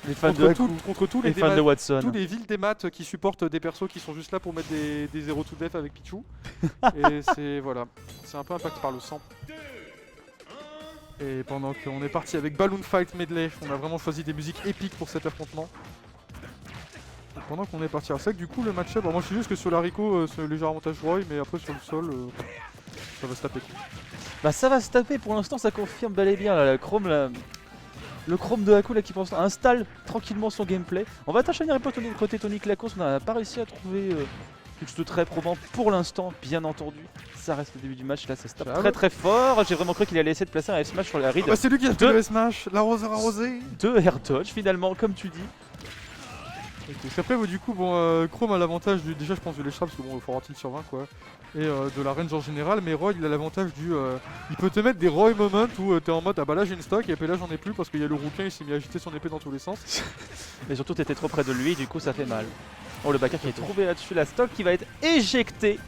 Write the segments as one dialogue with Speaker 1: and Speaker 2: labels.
Speaker 1: Les fans de Haku,
Speaker 2: contre tous
Speaker 1: les fans de Watson.
Speaker 2: tous les villes des maths qui supportent des persos qui sont juste là pour mettre des 0 to death avec Pichu. Et c'est voilà, c'est un peu impacté par le sang. Et pendant qu'on est parti avec Balloon Fight Medley, on a vraiment choisi des musiques épiques pour cet affrontement. Et pendant qu'on est parti, c'est vrai que du coup le match-up, moi je suis juste que sur l'haricot c'est un léger avantage Roy, mais après sur le sol, ça va se taper.
Speaker 1: Bah ça va se taper pour l'instant, ça confirme bel et bien là, le Chrome de Haku là qui pour l'instant installe tranquillement son gameplay. On va attacher un peu côté Tony Clacos, on n'a pas réussi à trouver quelque chose de très probant pour l'instant, bien entendu. Ça reste le début du match, là ça se tape très très fort. J'ai vraiment cru qu'il allait essayer de placer un F-Smash sur la read.
Speaker 2: Bah c'est lui qui a fait le Smash, l'arroseur arrosé.
Speaker 1: De air dodge finalement, comme tu dis.
Speaker 2: Okay. Après du coup bon Chrome a l'avantage du déjà je pense de l'échappe parce que bon il faut sur 20 quoi. Et de la range en général, mais Roy il a l'avantage du il peut te mettre des Roy moments où t'es en mode ah bah là j'ai une stock et puis là j'en ai plus parce qu'il y a le rouquin il s'est mis à agiter son épée dans tous les sens.
Speaker 1: Mais surtout t'étais trop près de lui du coup ça fait mal. Oh le backer qui est trouvé là-dessus, la stock qui va être éjectée.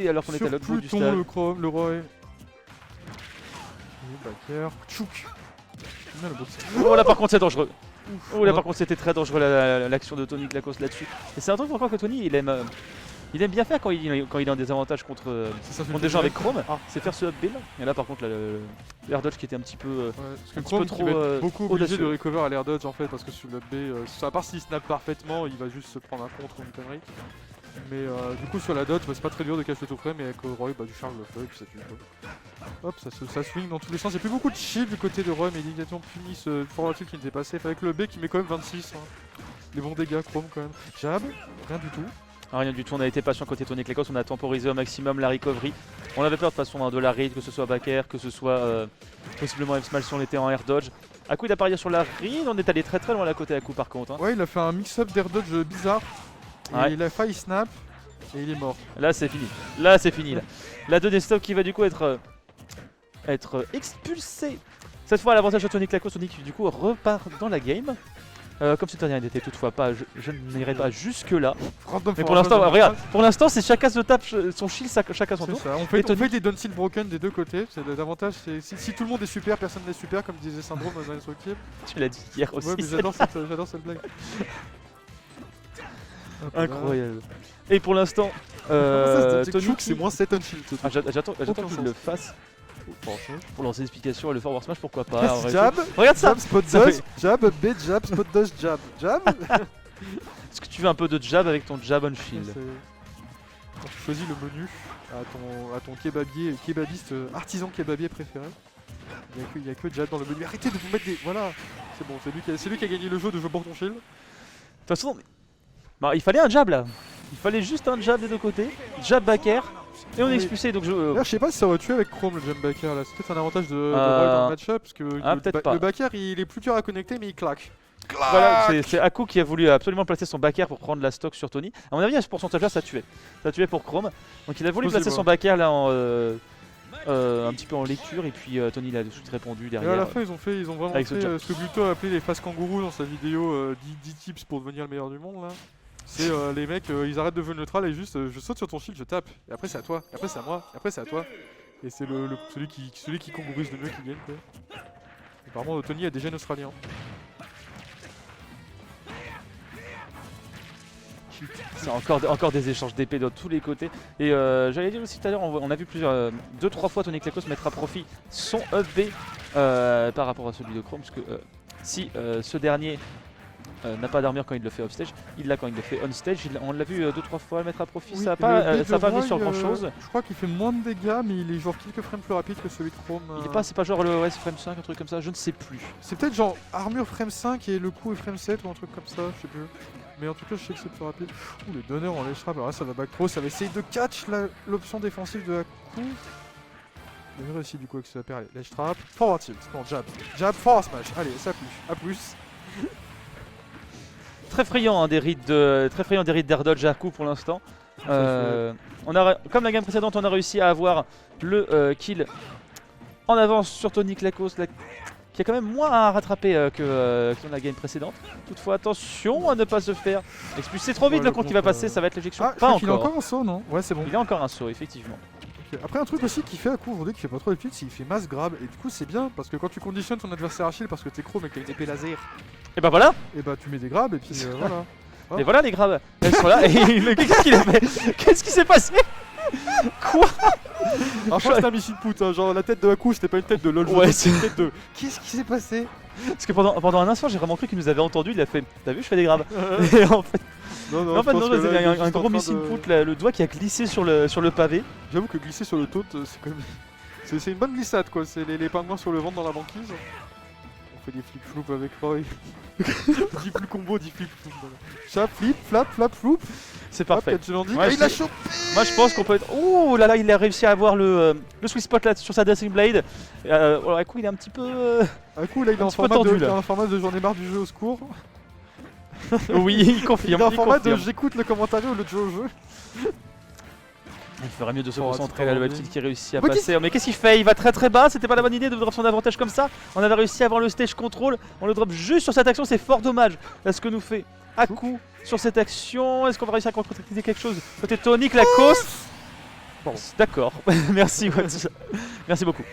Speaker 1: Alors qu'on était à l'autre bout du stade.
Speaker 2: Le Chrome, le Roy. Le backer. Tchouk.
Speaker 1: Oh là par contre c'est dangereux. Oh là par contre c'était très dangereux l'action de Tony Clacos là-dessus. Et c'est un truc encore que Tony il aime bien faire quand il est en désavantage contre des gens avec Chrome, c'est faire ce up build. Et là par contre le air dodge qui était un petit peu,
Speaker 2: trop beaucoup obligé de recover à l'air dodge en fait parce que sur le up B, à part s'il snap parfaitement il va juste se prendre un contre ou une connerie. Mais du coup sur la dodge c'est pas très dur de cacher le tout frais mais avec Roy du charge le feu et puis ça tue quoi. Hop ça swing dans tous les sens, il n'y a plus beaucoup de shield du côté de Roy mais l'égalisation punit ce forward tilt qui n'était passé avec le B qui met quand même 26 Les bons dégâts Chrome quand même. Jab, rien du tout.
Speaker 1: Rien du tout, on a été patient côté Tony Clacos, on a temporisé au maximum la recovery. On avait peur de toute façon de la read, que ce soit back air, que ce soit possiblement F-Smash si on était en air dodge. Haku il a parié sur la read, on est allé très très loin là côté Haku par contre.
Speaker 2: Ouais il a fait un mix-up d'air dodge bizarre. Et il a failli snap et il est mort.
Speaker 1: Là c'est fini, là. La 2D stop qui va du coup être expulsée. Cette fois à l'avantage de Tony Clacos, Tony qui du coup repart dans la game. Comme ce dernier n'était toutefois pas, je n'irai pas jusque là. Mais pour l'instant, regarde, pour l'instant c'est chacun se tape son shield, chacun son tour.
Speaker 2: Ça. On fait des down shield broken des deux côtés. C'est l'avantage, c'est si tout le monde est super, personne n'est super, comme disait Syndrome dans Indestructible.
Speaker 1: Tu l'as dit hier aussi.
Speaker 2: Ouais, mais j'adore cette blague.
Speaker 1: Incroyable. Et pour l'instant,
Speaker 2: Tony c'est moins 7 on shield.
Speaker 1: J'attends qu'il le fasse. Pour lancer l'explication et le forward smash, pourquoi pas.
Speaker 2: Jab,
Speaker 1: regarde ça.
Speaker 2: Jab, spot dodge, jab, B, jab, spot dodge, jab, jab.
Speaker 1: Est-ce que tu veux un peu de jab avec ton jab on shield?
Speaker 2: Tu choisis le menu à ton kebabiste, artisan kebabier préféré. Il n'y a que jab dans le menu. Arrêtez de vous mettre des... Voilà. C'est bon, c'est lui qui a gagné le jeu de je porte ton shield.
Speaker 1: De toute façon, bah, il fallait un jab là. Il fallait juste un jab des deux côtés. Jab back air. Et on est expulsé donc
Speaker 2: je sais pas si ça aurait tué avec Chrome le jump back air là. C'est peut-être un avantage de Roy dans le match-up parce que le back air il est plus dur à connecter mais il claque.
Speaker 1: Voilà, c'est Haku qui a voulu absolument placer son back air pour prendre la stock sur Tony. À mon avis, à ce pourcentage-là, ça tuait. Ça tuait pour Chrome. Donc il a voulu placer son back air là un petit peu en lecture et puis Tony il a tout de suite répondu derrière.
Speaker 2: Et à la fin, ils ont vraiment fait ce que Gluto a appelé les faces kangourous dans sa vidéo 10 tips pour devenir le meilleur du monde là. C'est les mecs, ils arrêtent de jouer neutral et juste je saute sur ton shield, je tape. Et après c'est à toi, et après c'est à moi, et après c'est à toi. Et c'est celui qui kangourise le mieux qui gagne quoi. Apparemment Tony a des gènes australiens.
Speaker 1: C'est encore des échanges d'épées de tous les côtés. Et j'allais dire aussi tout à l'heure, on a vu 2-3 fois Tony Clacos mettre à profit son up B par rapport à celui de Chrome. Parce que si ce dernier n'a pas d'armure quand il le fait off stage, il l'a quand il le fait on stage. On l'a vu 2-3 fois le mettre à profit, oui, ça n'a pas mis sur grand chose.
Speaker 2: Je crois qu'il fait moins de dégâts, mais il est genre quelques frames plus rapide que celui de Chrome.
Speaker 1: C'est pas genre le OS frame 5, un truc comme ça, je ne sais plus.
Speaker 2: C'est peut-être genre armure frame 5 et le coup est frame 7 ou un truc comme ça, je sais plus. Mais en tout cas, je sais que c'est plus rapide. Ouh, les donneurs en l'échappe, alors là ça va back pro, ça va essayer de catch l'option défensive de Haku. Il a réussi du coup avec ce paire, allez, ledge trap, forward tilt, non jab, forward smash, allez ça plus, à plus.
Speaker 1: Très friand des rides d'air dodge Haku pour l'instant. Comme la game précédente, on a réussi à avoir le kill en avance sur Tony Clacos, qui a quand même moins à rattraper que dans la game précédente. Toutefois, attention à ne pas se faire expulser trop vite. Le compte qui va passer, ça va être l'éjection.
Speaker 2: Pas encore. Il a encore un saut, non? Ouais, c'est bon.
Speaker 1: Il a encore un saut, effectivement.
Speaker 2: Après un truc aussi qui fait à coup aujourd'hui qui fait pas trop d'habitude, c'est qu'il fait mass grab et du coup c'est bien parce que quand tu conditionnes ton adversaire Achille parce que t'es chrome et que t'as une épée laser,
Speaker 1: Et bah voilà.
Speaker 2: et bah tu mets des grabs et puis voilà. Hop.
Speaker 1: Et voilà les grabs. Elles sont là. Et mais qu'est-ce qu'il a fait? Qu'est-ce qui s'est passé? Quoi?
Speaker 2: Alors je crois que c'était un mission put, hein, genre la tête de Haku c'était pas une tête de LOL,
Speaker 1: Ouais,
Speaker 2: c'est une tête de... Qu'est-ce qui s'est passé?
Speaker 1: Parce que pendant un instant j'ai vraiment cru qu'il nous avait entendu, il a fait t'as vu je fais des grabs. Et en fait
Speaker 2: Non,
Speaker 1: en fait,
Speaker 2: je pense
Speaker 1: non,
Speaker 2: que
Speaker 1: c'est
Speaker 2: là, il est
Speaker 1: un
Speaker 2: juste
Speaker 1: gros
Speaker 2: en train
Speaker 1: missing
Speaker 2: de-
Speaker 1: put, le doigt qui a glissé sur le pavé.
Speaker 2: J'avoue que glisser sur le tote c'est quand même... C'est une bonne glissade quoi, c'est les pingouins sur le ventre dans la banquise. On fait des flip floop avec Roy. 10 plus combo, 10 flip floop. Voilà. Chat, flip, flap, flap, floop.
Speaker 1: C'est parfait. Ouais,
Speaker 2: Il l'a chopé.
Speaker 1: Moi je pense qu'on peut être. Ouh là là, il a réussi à avoir le sweet spot là sur sa Dancing Blade. Alors à coup il est un petit peu.
Speaker 2: Un coup là il est
Speaker 1: Un
Speaker 2: en
Speaker 1: petit peu
Speaker 2: format,
Speaker 1: tendu,
Speaker 2: il est
Speaker 1: là.
Speaker 2: en format de j'en ai marre du jeu au secours.
Speaker 1: Oui, il
Speaker 2: Il
Speaker 1: confirme.
Speaker 2: est en
Speaker 1: il
Speaker 2: format de
Speaker 1: confirme.
Speaker 2: j'écoute le commentaire au lieu de jouer au jeu.
Speaker 1: Il ferait mieux de se
Speaker 2: Oh,
Speaker 1: concentrer
Speaker 2: c'est
Speaker 1: là, le
Speaker 2: pas
Speaker 1: Batil qui réussit à
Speaker 2: Mais
Speaker 1: passer. Mais qu'est-ce qu'il fait? Il va très très bas, c'était pas la bonne idée de drop son avantage comme ça. On avait réussi à avoir le stage control, on le drop juste sur cette action, c'est fort dommage. Là ce que nous fait Haku sur cette action, est-ce qu'on va réussir à concrétiser quelque chose? Côté Tonic, la cause.
Speaker 2: Bon.
Speaker 1: D'accord, merci Watch. Merci beaucoup.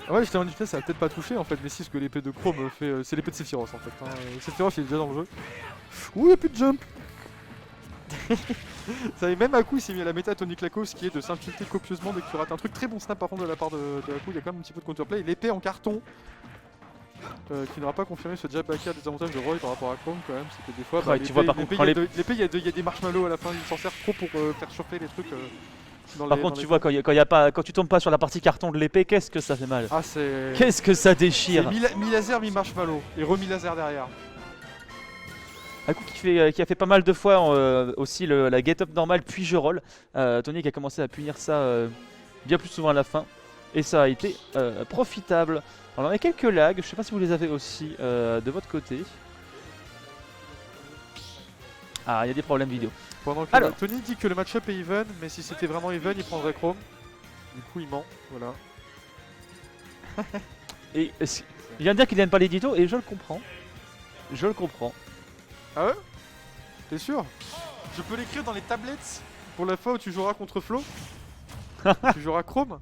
Speaker 2: Ouais, j'étais en display, ça a peut-être pas touché en fait, mais si, ce que l'épée de Chrome fait, c'est l'épée de Sephiroth en fait. Hein. Sephiroth il est déjà dans le jeu. Ouh, y'a plus de jump. Ça, et même Haku il s'est mis à la méta Tonic Lakos qui est de s'insulter copieusement dès que tu rates un truc. Très bon snap par contre de la part de Haku, il y a quand même un petit peu de counterplay. L'épée en carton qui n'aura pas confirmé ce jab back air des avantages de Roy par rapport à Chrome quand même, c'est que des fois
Speaker 1: Ouais, tu vois, par contre, quand
Speaker 2: l'épée il y a des marshmallows à la fin, il s'en sert trop pour faire chauffer les trucs.
Speaker 1: Par contre, tu vois, quand tu tombes pas sur la partie carton de l'épée, qu'est-ce que ça fait mal?
Speaker 2: Ah c'est...
Speaker 1: Qu'est-ce que ça déchire?
Speaker 2: Mi-laser, mi-marshmallow et remis-laser derrière.
Speaker 1: Haku qui a fait pas mal de fois aussi la get up normale puis je roll. Tony qui a commencé à punir ça bien plus souvent à la fin. Et ça a été profitable. Alors on a quelques lags, je sais pas si vous les avez aussi de votre côté. Ah, il y a des problèmes vidéo.
Speaker 2: Pendant que
Speaker 1: Alors.
Speaker 2: Tony dit que le match-up est even, mais si c'était vraiment even, il prendrait Chrome. Du coup, il ment, voilà.
Speaker 1: Et il vient de dire qu'il n'aime pas l'édito et je le comprends. Je le comprends.
Speaker 2: Ah ouais? T'es sûr? Je peux l'écrire dans les tablettes pour la fois où tu joueras contre Flo. Tu joueras Chrome.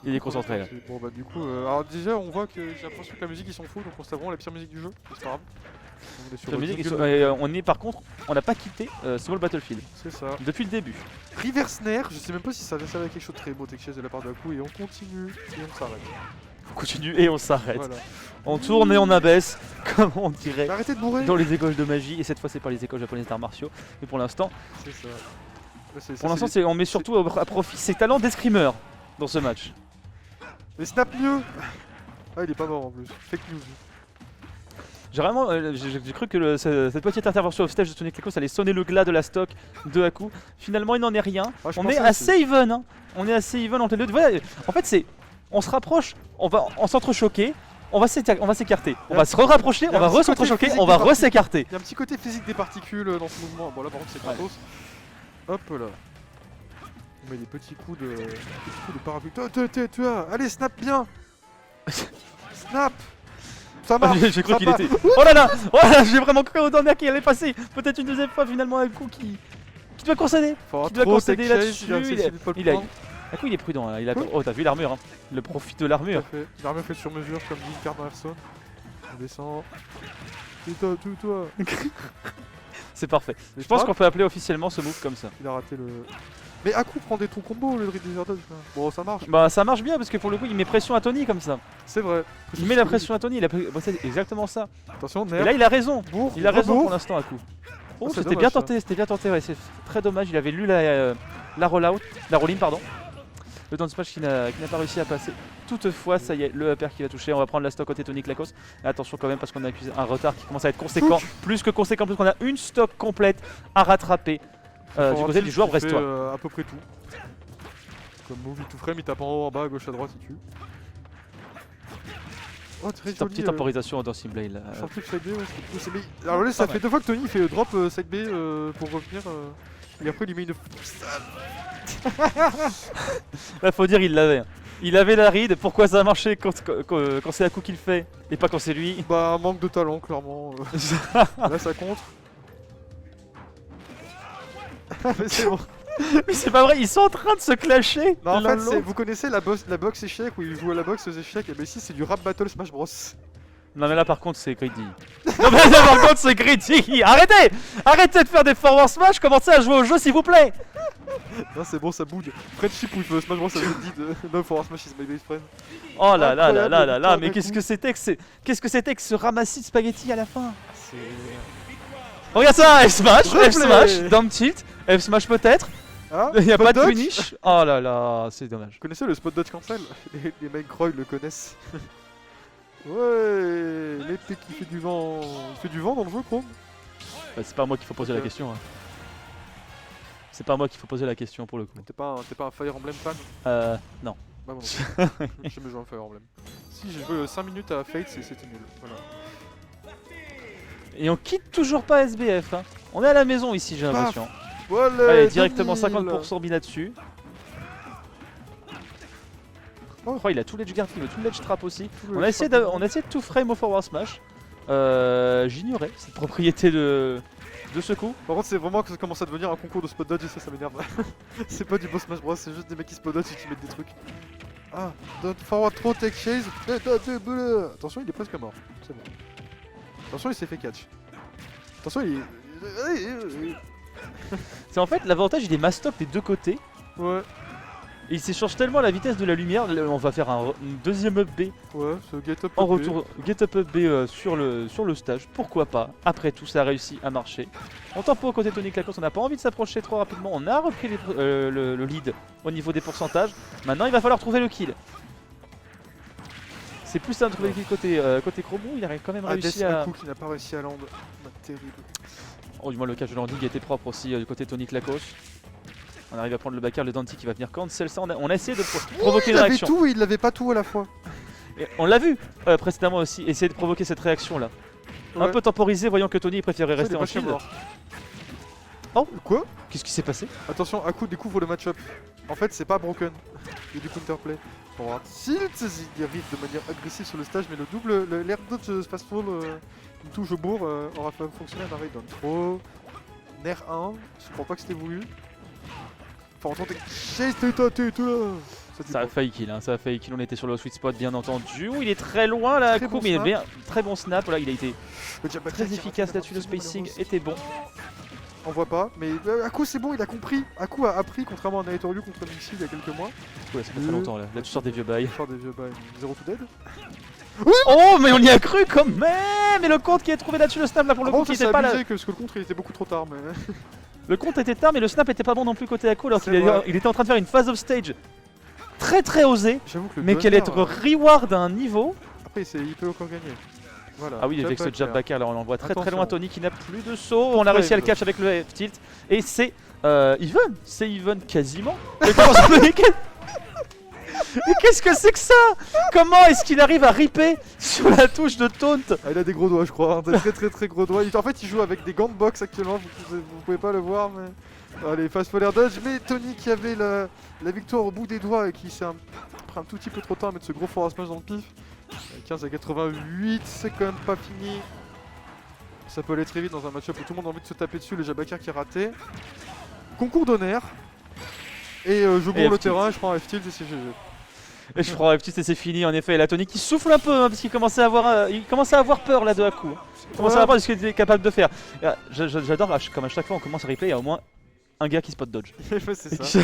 Speaker 1: Il est concentré là.
Speaker 2: Bon bah du coup, alors déjà on voit que j'ai l'impression que la musique ils s'en foutent, donc on se tape vraiment la pire musique du jeu, c'est pas grave. On est sur
Speaker 1: La
Speaker 2: le
Speaker 1: musique,
Speaker 2: jingle.
Speaker 1: on est par contre, on n'a pas quitté Small Battlefield
Speaker 2: C'est ça.
Speaker 1: depuis le début.
Speaker 2: Reverse Nair, je sais même pas si ça va servir à quelque chose de très beau Texas de la part d'Haku et on continue et on s'arrête.
Speaker 1: On continue et on s'arrête.
Speaker 2: Voilà.
Speaker 1: On tourne et on abaisse, comme on dirait.
Speaker 2: Mais arrêtez de mourir.
Speaker 1: Dans les écoles de magie, et cette fois c'est pas les écoles japonaises d'arts martiaux, mais pour l'instant,
Speaker 2: C'est ça. Ouais,
Speaker 1: pour l'instant on met surtout à profit ses talents d'escrimeur dans ce match.
Speaker 2: Mais snap mieux. Ah il est pas mort en plus. Fake news.
Speaker 1: J'ai vraiment, j'ai cru que cette petite intervention off stage de Tony Klekos allait sonner le glas de la stock de Haku. Finalement il n'en est rien.
Speaker 2: Ah, je
Speaker 1: On
Speaker 2: pensais
Speaker 1: est
Speaker 2: aussi.
Speaker 1: assez even, hein. On est assez even entre les deux. Voilà, en fait c'est, on se rapproche, on va s'entrechoquer. On va s'écarter, on va se rapprocher, on va re-s'entrechoquer, on va re-s'écarter.
Speaker 2: Il y a un petit côté physique des particules dans ce mouvement. Bon là par contre c'est gratos. Hop là. On met des petits coups de parapluie. Tu vois, allez snap bien. Snap. Ça marche.
Speaker 1: J'ai cru
Speaker 2: ça
Speaker 1: qu'il
Speaker 2: passe.
Speaker 1: était. Oh là là, j'ai vraiment cru au dernier qui allait passer. Peut-être une deuxième fois finalement un coup qui doit concéder.
Speaker 2: Faut
Speaker 1: Qui doit
Speaker 2: trop
Speaker 1: concéder
Speaker 2: tech
Speaker 1: là-dessus,
Speaker 2: chase, il a essayé de pas le
Speaker 1: il a-
Speaker 2: prendre.
Speaker 1: Un coup il est prudent là. Oh t'as vu l'armure, hein. Le profit de l'armure.
Speaker 2: Tout à fait. L'armure faite sur mesure comme dit Cardin Hearthstone. On descend. Tout-toi.
Speaker 1: C'est parfait.
Speaker 2: Mais
Speaker 1: Je pense
Speaker 2: pas
Speaker 1: qu'on peut appeler officiellement ce move comme ça.
Speaker 2: Il a raté le. Mais Haku prend des trous combo le Dread Desert Dodge. Bon ça marche.
Speaker 1: Bah ça marche bien parce que pour le coup il met pression à Tony comme ça.
Speaker 2: C'est vrai.
Speaker 1: Il met la pression à Tony, c'est exactement ça.
Speaker 2: Attention,
Speaker 1: Et
Speaker 2: Nerf.
Speaker 1: là il a raison.
Speaker 2: Bourre,
Speaker 1: Il a raison
Speaker 2: rebourre.
Speaker 1: pour l'instant à coup. Oh
Speaker 2: c'est
Speaker 1: c'était
Speaker 2: dommage,
Speaker 1: bien
Speaker 2: ça.
Speaker 1: tenté, ouais, c'est très dommage, il avait lu la rollout, la roll-in pardon. Le down smash qui n'a pas réussi à passer. Toutefois, ça y est, le upper qui va toucher. On va prendre la stock côté Tony Klekos. Et attention quand même parce qu'on a accusé un retard qui commence à être conséquent. Plus que conséquent, plus qu'on a une stock complète à rattraper du côté du joueur brestois.
Speaker 2: À peu près tout. Comme move, il tout frame, il tape en haut, en bas, à gauche, à droite, il tue. Oh, très joli.
Speaker 1: Petite temporisation dans Simblade là.
Speaker 2: Sorti de side B, ouais, c'était cool. Mais alors là, ça fait 2 fois que Tony fait drop side B pour revenir. Et après, il lui met une.
Speaker 1: Là, faut dire, il l'avait. Il avait la ride. Pourquoi ça a marché quand c'est Haku qui le fait et pas quand c'est lui?
Speaker 2: Bah, un manque de talent, clairement. Là, ça contre. Mais c'est bon.
Speaker 1: Mais c'est pas vrai, ils sont en train de se clasher.
Speaker 2: Non, en
Speaker 1: l'un
Speaker 2: fait,
Speaker 1: l'autre.
Speaker 2: vous connaissez la boxe échec où ils jouent à la boxe aux échecs, et ben ici c'est du rap battle Smash Bros.
Speaker 1: Non mais là par contre c'est greedy. Non mais là par contre c'est greedy. Arrêtez. Arrêtez de faire des forward smash, commencez à jouer au jeu s'il vous plaît.
Speaker 2: Non, c'est bon, ça bouge. Friendship with Smash Bros. Ça dit de No for Smash is my best friend.
Speaker 1: Oh là là là là là là,
Speaker 2: Incroyable,
Speaker 1: mais qu'est-ce que c'était que ce ramassis de spaghetti à la fin. Regarde ça, F smash, F smash, down tilt, F smash peut-être.
Speaker 2: Ah,
Speaker 1: Il n'y a
Speaker 2: spot
Speaker 1: pas de
Speaker 2: dodge.
Speaker 1: finish. Oh là là, c'est dommage.
Speaker 2: Vous connaissez le spot dodge cancel? Les mecs Croy le connaissent. Ouais, l'épée qui fait du vent. Il fait du vent dans le jeu, Chrome?
Speaker 1: Bah, c'est pas à moi qu'il faut poser la question. Hein. C'est pas à moi qu'il faut poser la question pour le coup.
Speaker 2: T'es pas un Fire Emblem fan?
Speaker 1: Non.
Speaker 2: Bah, bon, j'ai jamais joué à Fire Emblem. Si, j'ai joué 5 minutes à Fate, c'était nul. Voilà.
Speaker 1: Et on quitte toujours pas SBF. Hein. On est à la maison ici, j'ai l'impression.
Speaker 2: Voilà,
Speaker 1: Allez, directement
Speaker 2: 2000.
Speaker 1: 50% Bina dessus.
Speaker 2: Oh.
Speaker 1: Oh, il a tout l'edge guard, il a tout l'edge trap aussi.
Speaker 2: le
Speaker 1: On a essayé de tout frame au forward smash. J'ignorais cette propriété de ce coup.
Speaker 2: Par contre, c'est vraiment que ça commence à devenir un concours de spot dodge et ça m'énerve. C'est pas du beau Smash Bros, c'est juste des mecs qui spot dodge et qui mettent des trucs. Ah, don't forward throw, take chase. Attention, il est presque mort. C'est bon. Attention, il s'est fait catch. Attention, il est.
Speaker 1: C'est en fait l'avantage, il est mastoc des deux côtés.
Speaker 2: Ouais,
Speaker 1: Et il s'échange tellement à la vitesse de la lumière. Là, on va faire une deuxième up B
Speaker 2: ouais, ce get up.
Speaker 1: en retour. Get up B sur le stage. Pourquoi pas. Après tout, ça a réussi à marcher. On tempo côté Tony Clacos, on n'a pas envie de s'approcher trop rapidement. On a repris le lead au niveau des pourcentages. Maintenant, il va falloir trouver le kill. C'est plus simple de trouver le kill côté Chromo. Il a quand même réussi à.
Speaker 2: Coup qui n'a pas réussi à land. Terrible.
Speaker 1: Oh, du moins, le catch de landing était propre aussi du côté Tony Clacos. On arrive à prendre le backer, le Dante qui va venir cancel ça. On a essayé de provoquer une réaction.
Speaker 2: Il avait tout et il l'avait pas tout à la fois.
Speaker 1: Et on l'a vu précédemment aussi, essayer de provoquer cette réaction là. Un
Speaker 2: Ouais.
Speaker 1: peu temporisé, voyant que Tony préférait rester en shield.
Speaker 2: Oh, quoi?
Speaker 1: Qu'est-ce qui s'est passé?
Speaker 2: Attention, Aku découvre le match-up. En fait, c'est pas broken. Il y a du counterplay. Forward tilt, il arrive de manière agressive sur le stage, mais l'air dodge fastfall, une touche au bourg, aura fonctionné à l'arrêt d'un throw. Nair 1, je crois pas que c'était voulu. Enfin, on tente chase, tout là.
Speaker 1: Ça a failli kill, hein, ça a failli kill. On était sur le sweet spot bien entendu. Ouh, il est très loin là,
Speaker 2: Très
Speaker 1: Aku,
Speaker 2: bon
Speaker 1: mais
Speaker 2: snap.
Speaker 1: bien, très bon snap. Là, il a été
Speaker 2: Le jab back
Speaker 1: très
Speaker 2: qui
Speaker 1: efficace
Speaker 2: rate
Speaker 1: là-dessus. Le
Speaker 2: malheureusement,
Speaker 1: spacing
Speaker 2: malheureusement.
Speaker 1: était bon.
Speaker 2: On voit pas, mais Aku c'est bon, il a compris. Aku a appris, contrairement à Naitoru contre Mixi il y a quelques mois.
Speaker 1: Ouais, ça fait très longtemps là. Là, tu sors des vieux bails.
Speaker 2: Faire des vieux bails. Zero to dead.
Speaker 1: Oh, mais on y a cru quand même. Et le compte qui est trouvé là-dessus, le snap là pour le
Speaker 2: Par
Speaker 1: coup,
Speaker 2: contre,
Speaker 1: qui
Speaker 2: ça
Speaker 1: était pas là.
Speaker 2: abusé parce que le contre il était beaucoup trop tard, mais.
Speaker 1: Le compte était tard, mais le snap était pas bon non plus côté Aku. Alors
Speaker 2: C'est
Speaker 1: qu'il
Speaker 2: vrai.
Speaker 1: il était en train de faire une phase of stage très osée,
Speaker 2: J'avoue que le
Speaker 1: mais qu'elle est
Speaker 2: gunner,
Speaker 1: reward à un niveau.
Speaker 2: Après, il peut encore gagner. Voilà.
Speaker 1: Ah oui, avec ce jab backer là, on l'envoie très très loin.
Speaker 2: Attention.
Speaker 1: Tony qui n'a plus de saut. On a réussi à le catch avec le F-tilt. Et c'est even. C'est even quasiment. Mais comment ça peut- Mais qu'est-ce que c'est que ça? Comment est-ce qu'il arrive à ripper sur la touche de taunt?
Speaker 2: Ah, il a des gros doigts, je crois. Hein, des très gros doigts. En fait, il joue avec des gants de boxe actuellement. Vous pouvez pas le voir, mais. Allez, fast forward dodge. Mais Tony qui avait la victoire au bout des doigts et qui s'est pris un tout petit peu trop tard à mettre ce gros forward smash dans le pif. 15 à 88, c'est quand même pas fini. Ça peut aller très vite dans un match-up où tout le monde a envie de se taper dessus. Le Jabakar qui est raté. Concours d'honneur. Et je bourre le
Speaker 1: F-tilt.
Speaker 2: terrain et je prends un F-tilt et c'est GG.
Speaker 1: Et je crois F-tilt et c'est fini en effet. Et la Tony qui souffle un peu hein, parce qu'il commençait à avoir peur là de Aku. Il commençait à avoir ce qu'il était capable de faire. J'adore comme à chaque fois on commence à replay, il y a au moins un gars qui spot dodge.
Speaker 2: Ouais, c'est ça.